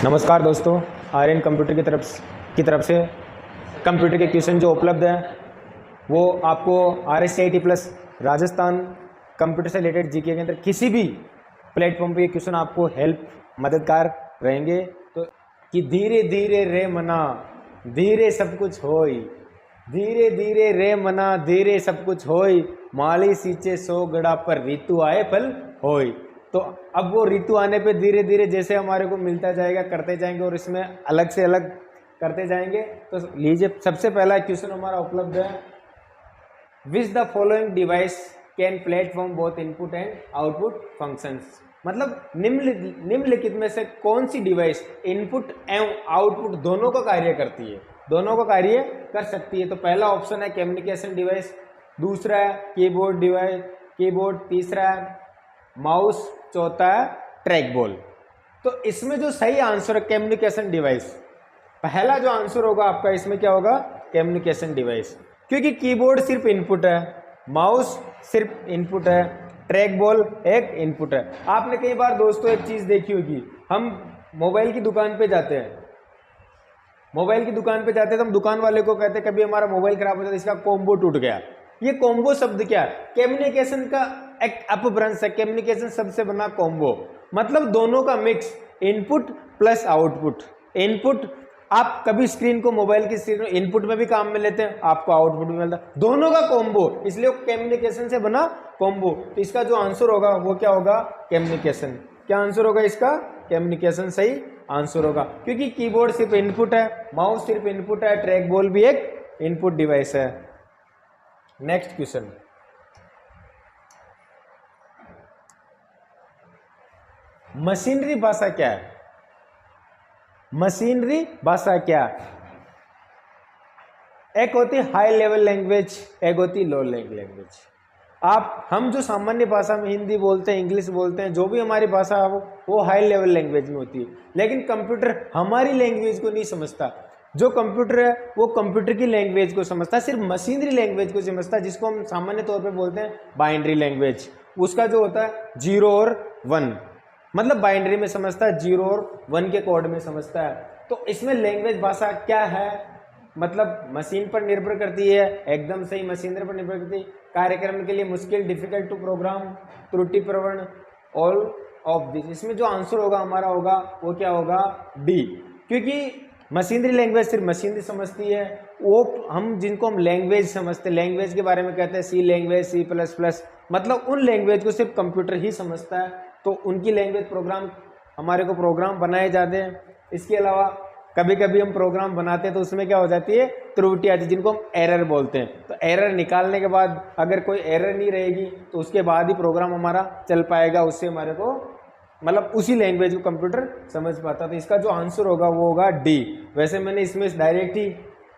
नमस्कार दोस्तों, आर्यन कंप्यूटर की तरफ से कंप्यूटर के क्वेश्चन जो उपलब्ध हैं वो आपको RSCIT प्लस राजस्थान कंप्यूटर से रिलेटेड जीके के अंदर किसी भी प्लेटफॉर्म पे ये क्वेश्चन आपको हेल्प मददगार रहेंगे। तो कि धीरे धीरे रे मना धीरे सब कुछ होई, धीरे धीरे रे मना धीरे सब कुछ होई, माली सींचे सो गड़ा पर ऋतु आए फल होई। तो अब वो ऋतु आने पे धीरे धीरे जैसे हमारे को मिलता जाएगा करते जाएंगे और इसमें अलग से अलग करते जाएंगे। तो लीजिए, सबसे पहला क्वेश्चन हमारा उपलब्ध है, which the following device can platform both input and output functions. मतलब निम्नलिखित में से कौन सी डिवाइस इनपुट एवं आउटपुट दोनों का कार्य करती है, दोनों का कार्य कर सकती है। तो पहला ऑप्शन है कम्युनिकेशन डिवाइस, दूसरा है कीबोर्ड डिवाइस, कीबोर्ड, तीसरा है माउस, चौथा है ट्रैक बॉल। तो इसमें जो सही आंसर है कम्युनिकेशन डिवाइस, पहला जो आंसर होगा आपका इसमें क्या होगा, कम्युनिकेशन डिवाइस। क्योंकि कीबोर्ड सिर्फ इनपुट है, माउस सिर्फ इनपुट है, ट्रैक बॉल एक इनपुट है। आपने कई बार दोस्तों एक चीज देखी होगी, हम मोबाइल की दुकान पे जाते हैं, मोबाइल की दुकान पे जाते हैं तो हम दुकान वाले को कहते हैं कभी हमारा मोबाइल खराब हो जाता है, इसका कॉम्बो टूट गया। ये कॉम्बो शब्द क्या है, कम्युनिकेशन का एक अपभ्रंश है। कम्युनिकेशन शब्द से बना कॉम्बो, मतलब दोनों का mix, input plus output. Input आप कभी स्क्रीन को, मोबाइल की स्क्रीन इनपुट में भी काम में लेते हैं, आपको आउटपुट भी मिलता है, दोनों का कॉम्बो, इसलिए कम्युनिकेशन से बना कॉम्बो। तो इसका जो आंसर होगा वो क्या होगा, कम्युनिकेशन। क्या आंसर होगा इसका, कम्युनिकेशन सही आंसर होगा। क्योंकि कीबोर्ड सिर्फ इनपुट है, माउस सिर्फ इनपुट है, ट्रैक बॉल भी एक इनपुट डिवाइस है। नेक्स्ट क्वेश्चन, मशीनरी भाषा क्या है, मशीनरी भाषा क्या है। एक होती हाई लेवल लैंग्वेज, एक होती लो लेवल लैंग्वेज। हम जो सामान्य भाषा में हिंदी बोलते हैं, इंग्लिश बोलते हैं, जो भी हमारी भाषा है वो हाई लेवल लैंग्वेज में होती है। लेकिन कंप्यूटर हमारी लैंग्वेज को नहीं समझता। जो कंप्यूटर है वो कंप्यूटर की लैंग्वेज को समझता है, सिर्फ मशीनरी लैंग्वेज को समझता है, जिसको हम सामान्य तौर पे बोलते हैं बाइनरी लैंग्वेज। उसका जो होता है 0 और 1, मतलब बाइनरी में समझता है, 0 और 1 के कोड में समझता है। तो इसमें लैंग्वेज भाषा क्या है, मतलब मशीन पर निर्भर करती है, एकदम सही मशीनरी पर निर्भर करती है। कार्यक्रम के लिए मुश्किल, डिफिकल्ट टू प्रोग्राम, त्रुटि प्रवण, ऑल ऑफ दिस। इसमें जो आंसर होगा हमारा होगा वो क्या होगा, डी। क्योंकि मशीनरी लैंग्वेज सिर्फ मशीनरी समझती है, वो हम जिनको हम लैंग्वेज समझते हैं, लैंग्वेज के बारे में कहते हैं सी लैंग्वेज, C++, मतलब उन लैंग्वेज को सिर्फ कंप्यूटर ही समझता है। तो उनकी लैंग्वेज प्रोग्राम, हमारे को प्रोग्राम बनाए जाते हैं। इसके अलावा कभी कभी हम प्रोग्राम बनाते हैं तो उसमें क्या हो जाती है, त्रुटि आती है, जिनको हम एरर बोलते हैं। तो एरर निकालने के बाद अगर कोई एरर नहीं रहेगी तो उसके बाद ही प्रोग्राम हमारा चल पाएगा, उससे हमारे को मतलब उसी लैंग्वेज को कंप्यूटर समझ पाता। तो इसका जो आंसर होगा वो होगा डी। वैसे मैंने इसमें डायरेक्ट ही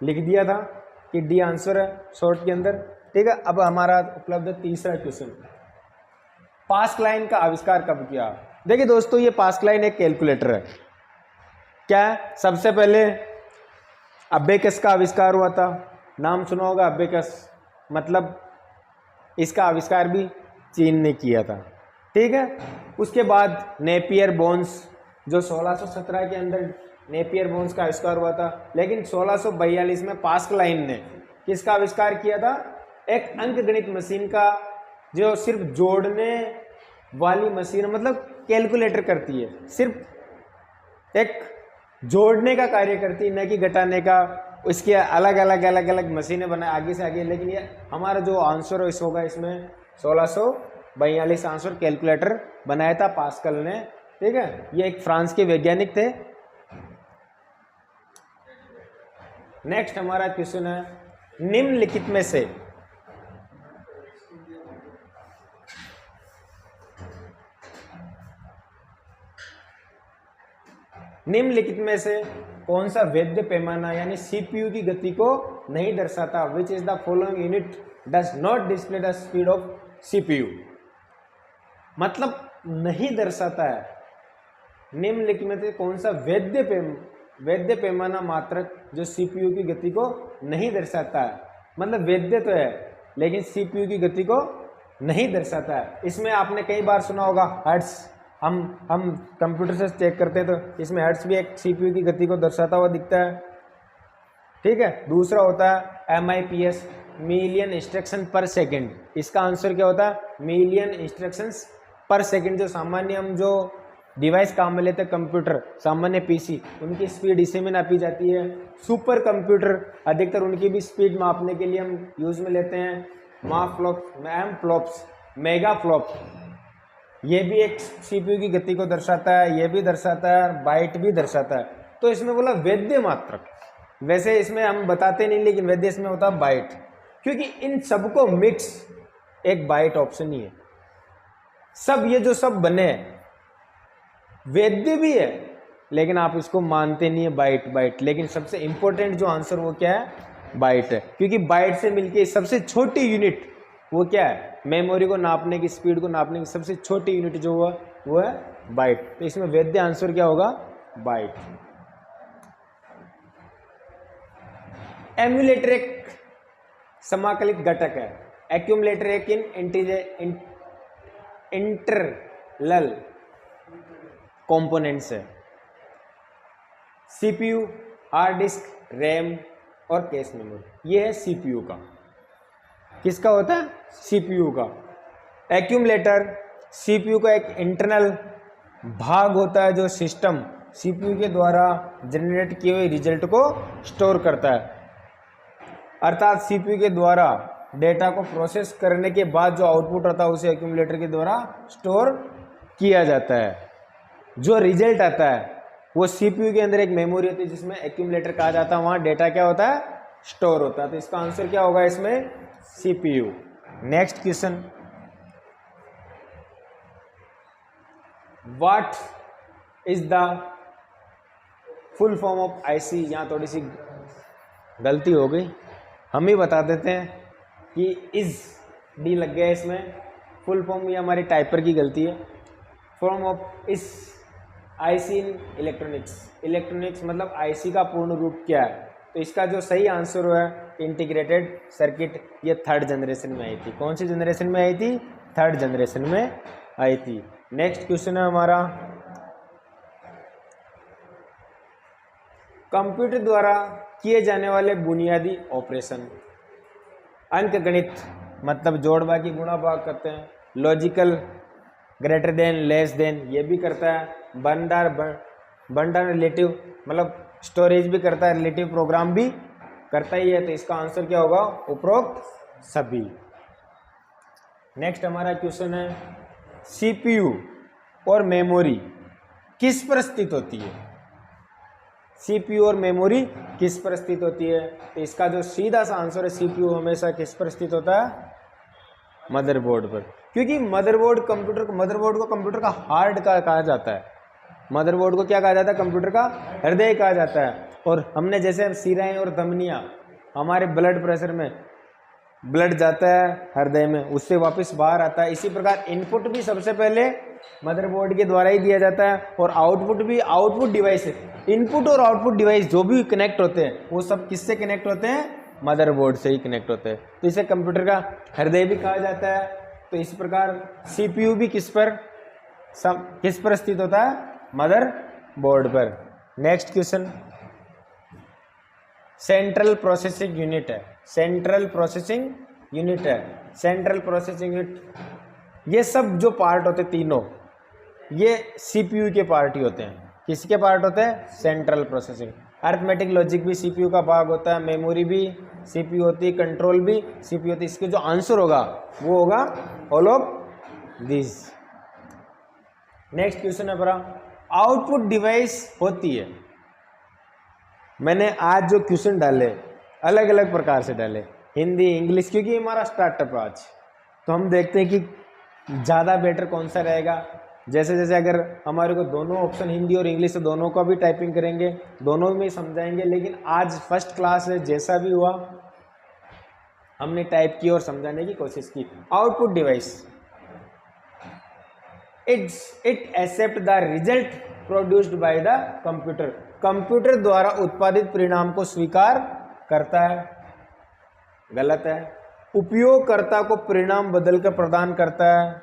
लिख दिया था कि डी आंसर है शॉर्ट के अंदर, ठीक है। अब हमारा उपलब्ध है तीसरा क्वेश्चन, पास्क लाइन का आविष्कार कब किया। देखिए दोस्तों, ये पास्क लाइन एक कैलकुलेटर है। क्या है, सबसे पहले अबेकस का आविष्कार हुआ था, नाम सुना होगा अबेकस, मतलब इसका आविष्कार भी चीन ने किया था, ठीक है। उसके बाद नेपियर बोन्स, जो 1617 के अंदर नेपियर बोन्स का आविष्कार हुआ था। लेकिन 1642 में पास्क लाइन ने किसका आविष्कार किया था, एक अंकगणित मशीन का, जो सिर्फ जोड़ने वाली मशीन, मतलब कैलकुलेटर करती है, सिर्फ एक जोड़ने का कार्य करती है, न कि घटाने का। इसके अलग अलग मशीनें बनाए आगे से आगे। लेकिन ये हमारा जो आंसर इस होगा इसमें 1642 आंसर कैलकुलेटर बनाया था पास्कल ने, ठीक है। ये एक फ्रांस के वैज्ञानिक थे। नेक्स्ट हमारा क्वेश्चन है, निम्नलिखित में से कौन सा वैध पैमाना यानी CPU की गति को नहीं दर्शाता। Which is the following unit does not display the speed of CPU, मतलब नहीं दर्शाता है। निम्नलिखित में से कौन सा वैध पैमाना मात्रक जो CPU की गति को नहीं दर्शाता है, मतलब वैध तो है लेकिन CPU की गति को नहीं दर्शाता है। इसमें आपने कई बार सुना होगा हर्ट्ज, हम कंप्यूटर से चेक करते हैं तो इसमें हर्ट्ज भी एक सीपीयू की गति को दर्शाता हुआ दिखता है, ठीक है। दूसरा होता है MIPS, मिलियन इंस्ट्रक्शन पर सेकंड। इसका आंसर क्या होता है, मिलियन इंस्ट्रक्शंस पर सेकंड। जो सामान्य हम जो डिवाइस काम में लेते हैं कंप्यूटर, सामान्य पीसी, उनकी स्पीड इसी में नापी जाती है। सुपर कंप्यूटर अधिकतर उनकी भी स्पीड मापने के लिए हम यूज में लेते हैं माफ्लॉप्स, एमफ्लॉप्स, मेगा फ्लॉप। ये भी एक सीपीयू की गति को दर्शाता है, ये भी दर्शाता है, बाइट भी दर्शाता है। तो इसमें बोला वैद्य मात्रक, वैसे इसमें हम बताते नहीं लेकिन वैद्य इसमें होता है बाइट, क्योंकि इन सबको मिक्स एक बाइट ऑप्शन ही है। सब ये जो सब बने वैद्य भी है लेकिन आप इसको मानते नहीं है बाइट, लेकिन सबसे इंपॉर्टेंट जो आंसर वो क्या है, बाइट है। क्योंकि बाइट से मिलके सबसे छोटी यूनिट वो क्या है, मेमोरी को नापने की, स्पीड को नापने की सबसे छोटी यूनिट जो हुआ वो है बाइट। तो इसमें वैद्य आंसर क्या होगा, बाइट। एम्युलेटर एक समाकलित घटक है, एक्यूमुलेटर एक इंटरनल कंपोनेंट्स है। सीपीयू, हार्ड डिस्क, रैम और कैश मेमोरी, ये है सीपीयू का। किसका होता है, सीपीयू का। एक्यूमुलेटर सीपीयू का एक इंटरनल भाग होता है जो सिस्टम सीपीयू के द्वारा जनरेट किए हुए रिजल्ट को स्टोर करता है, अर्थात सीपीयू के द्वारा डेटा को प्रोसेस करने के बाद जो आउटपुट आता है उसे एक्यूमुलेटर के द्वारा स्टोर किया जाता है। जो रिजल्ट आता है वो सीपीयू के अंदर एक मेमोरी होती है जिसमें एक्यूमुलेटर कहा जाता है, वहां डेटा क्या होता है, स्टोर होता है। तो इसका आंसर क्या होगा इसमें, CPU. Next question, what is the full form of IC. यहाँ थोड़ी सी गलती हो गई, हम ही बता देते हैं कि इज डी लग गया इसमें। फुल फॉर्म ये हमारी टाइपर की गलती है। फॉर्म ऑफ इस आईसी इन इलेक्ट्रॉनिक्स मतलब आईसी का पूर्ण रूप क्या है। तो इसका जो सही आंसर है इंटीग्रेटेड सर्किट, ये थर्ड जनरेशन में आई थी। कौन सी जनरेशन में आई थी, थर्ड जनरेशन में आई थी। नेक्स्ट क्वेश्चन है हमारा, कंप्यूटर द्वारा किए जाने वाले बुनियादी ऑपरेशन। अंकगणित मतलब जोड़ बाकी गुणा भाग करते हैं, logical greater than less than ये भी करता है, बंडर रिलेटिव मतलब स्टोरेज भी करता है, रिलेटिव प्रोग्राम भी करता ही है। तो इसका आंसर क्या होगा, उपरोक्त सभी। नेक्स्ट हमारा क्वेश्चन है, सीपीयू और मेमोरी किस पर स्थित होती है। सीपीयू और मेमोरी किस पर स्थित होती है। तो इसका जो सीधा सा आंसर है, सीपीयू हमेशा किस पर स्थित होता है, मदरबोर्ड पर। क्योंकि मदरबोर्ड को कंप्यूटर का हार्ट का कहा जाता है। मदरबोर्ड को क्या कहा जाता है, कंप्यूटर का हृदय कहा जाता है। और हमने जैसे सिराएं और धमनियां, हमारे ब्लड प्रेशर में ब्लड जाता है हृदय में, उससे वापस बाहर आता है। इसी प्रकार इनपुट भी सबसे पहले मदरबोर्ड के द्वारा ही दिया जाता है और आउटपुट भी आउटपुट डिवाइस है। इनपुट और आउटपुट डिवाइस जो भी कनेक्ट होते हैं वो सब किससे कनेक्ट होते हैं, मदरबोर्ड से ही कनेक्ट होते हैं। तो इसे कंप्यूटर का हृदय भी कहा जाता है। तो इस प्रकार सीपीयू भी किस पर स्थित होता है, मदरबोर्ड पर। Next question, central processing unit है। सेंट्रल प्रोसेसिंग यूनिट, ये सब जो पार्ट होते हैं तीनों, ये सीपीयू के पार्ट ही होते हैं। किसके पार्ट होते हैं, सेंट्रल प्रोसेसिंग। अरिथमेटिक लॉजिक भी सीपीयू का भाग होता है, मेमोरी भी सीपीयू होती है, कंट्रोल भी सीपीयू होती है। इसके जो आंसर होगा वो होगा all of this. Next question है बड़ा, आउटपुट डिवाइस होती है। मैंने आज जो क्वेश्चन डाले अलग अलग प्रकार से डाले, हिंदी इंग्लिश, क्योंकि हमारा स्टार्टअप आज, तो हम देखते हैं कि ज़्यादा बेटर कौन सा रहेगा। जैसे जैसे अगर हमारे को दोनों ऑप्शन हिंदी और इंग्लिश से दोनों का भी टाइपिंग करेंगे, दोनों में समझाएंगे। लेकिन आज फर्स्ट क्लास है, जैसा भी हुआ हमने टाइप की और समझाने की कोशिश की। Output device, it accept the result produced by the computer. Computer द्वारा उत्पादित परिणाम को स्वीकार करता है, गलत है। उपयोगकर्ता को परिणाम बदलकर प्रदान करता है,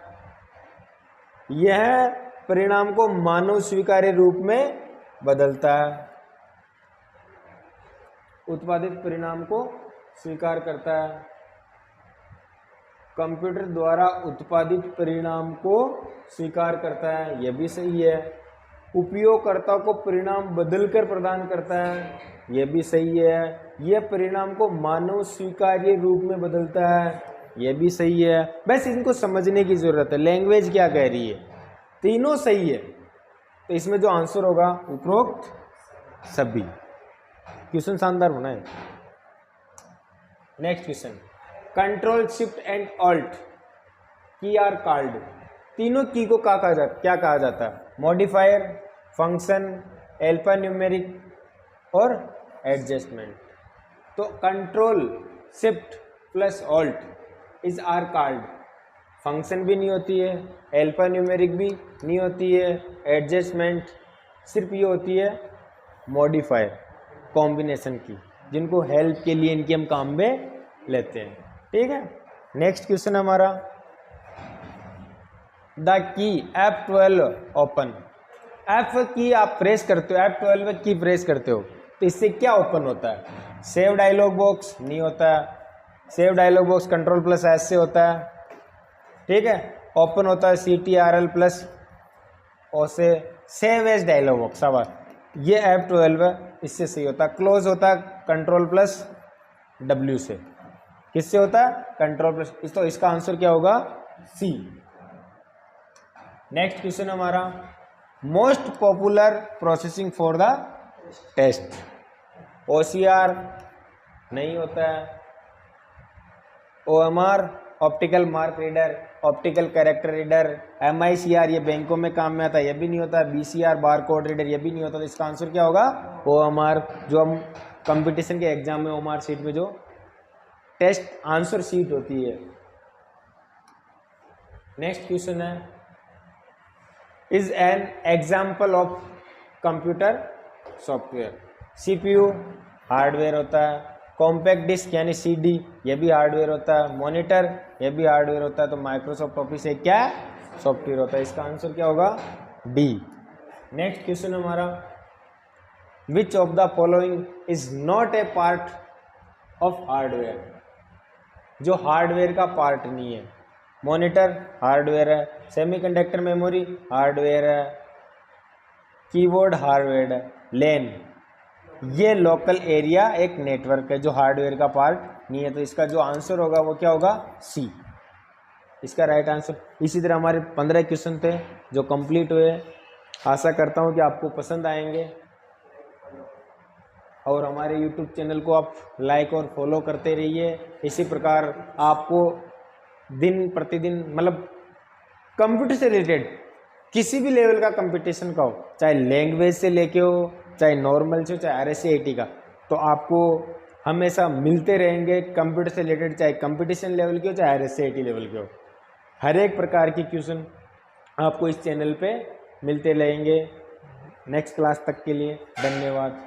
यह परिणाम को मानव स्वीकार्य रूप में बदलता है, उत्पादित परिणाम को स्वीकार करता है। कंप्यूटर द्वारा उत्पादित परिणाम को स्वीकार करता है, यह भी सही है। उपयोगकर्ता को परिणाम बदलकर प्रदान करता है, यह भी सही है। यह परिणाम को मानव स्वीकार्य रूप में बदलता है, यह भी सही है। बस इनको समझने की जरूरत है, लैंग्वेज क्या कह रही है, तीनों सही है। तो इसमें जो आंसर होगा उपरोक्त सभी। क्वेश्चन शानदार होना है। Next question, control shift and alt key are called. तीनों की को क्या कहा जाता है? मॉडिफायर, फंक्शन, अल्फा न्यूमेरिक और एडजस्टमेंट। तो control shift plus alt is are called. Function भी नहीं होती है, अल्फा न्यूमेरिक भी नहीं होती है, एडजस्टमेंट सिर्फ ये होती है मॉडिफायर कॉम्बिनेशन की, जिनको हेल्प के लिए इनकी हम काम में लेते हैं। ठीक है, नेक्स्ट क्वेश्चन हमारा, the key F12 open. F की आप प्रेस करते हो, F12 की प्रेस करते हो तो इससे क्या ओपन होता है? सेव डायलॉग बॉक्स नहीं होता है, save dialog box control plus S से होता है। ठीक है, ओपन होता है CTRL प्लस ओ से, सेव एज डायलॉग बॉक्स। अब ये F12 है, इससे सही होता है। क्लोज होता है कंट्रोल प्लस W से, किससे होता है? Control plus. तो इसका आंसर क्या होगा? C। नेक्स्ट क्वेश्चन हमारा, most popular processing for the test. OCR नहीं होता है, OMR optical mark reader, optical character reader, MICR ये बैंकों में काम में आता है, ये भी नहीं होता है, BCR बार कोड रीडर ये भी नहीं होता। तो इसका आंसर क्या होगा? OMR, जो हम कंपटीशन के एग्जाम में OMR शीट में जो टेस्ट आंसर शीट होती है। नेक्स्ट क्वेश्चन है, is an example of computer software. CPU hardware होता है, कॉम्पैक्ट डिस्क यानी CD ये भी हार्डवेयर होता है, मॉनिटर ये भी हार्डवेयर होता है। तो माइक्रोसॉफ्ट ऑफिस एक क्या सॉफ्टवेयर होता है। इसका आंसर क्या होगा? D। नेक्स्ट क्वेश्चन हमारा, which of the following is not a part of hardware. जो हार्डवेयर का पार्ट नहीं है, मॉनिटर हार्डवेयर है, सेमीकंडक्टर मेमोरी हार्डवेयर है, कीबोर्ड हार्डवेयर है, लेन ये लोकल एरिया एक नेटवर्क है जो हार्डवेयर का पार्ट नहीं है। तो इसका जो आंसर होगा वो क्या होगा? C, इसका राइट आंसर। इसी तरह हमारे 15 क्वेश्चन थे जो कंप्लीट हुए। आशा करता हूँ कि आपको पसंद आएंगे और हमारे YouTube चैनल को आप लाइक और फॉलो करते रहिए। इसी प्रकार आपको दिन प्रतिदिन मतलब कंप्यूटर से रिलेटेड किसी भी लेवल का कंपटीशन का हो, चाहे लैंग्वेज से लेके हो, चाहे नॉर्मल से हो, चाहे RSCAT का, तो आपको हमेशा मिलते रहेंगे कंप्यूटर से रिलेटेड, चाहे कंपटीशन लेवल के हो चाहे RSCAT लेवल के हो। हर एक प्रकार की क्वेश्चन आपको इस चैनल पे मिलते रहेंगे। नेक्स्ट क्लास तक के लिए धन्यवाद।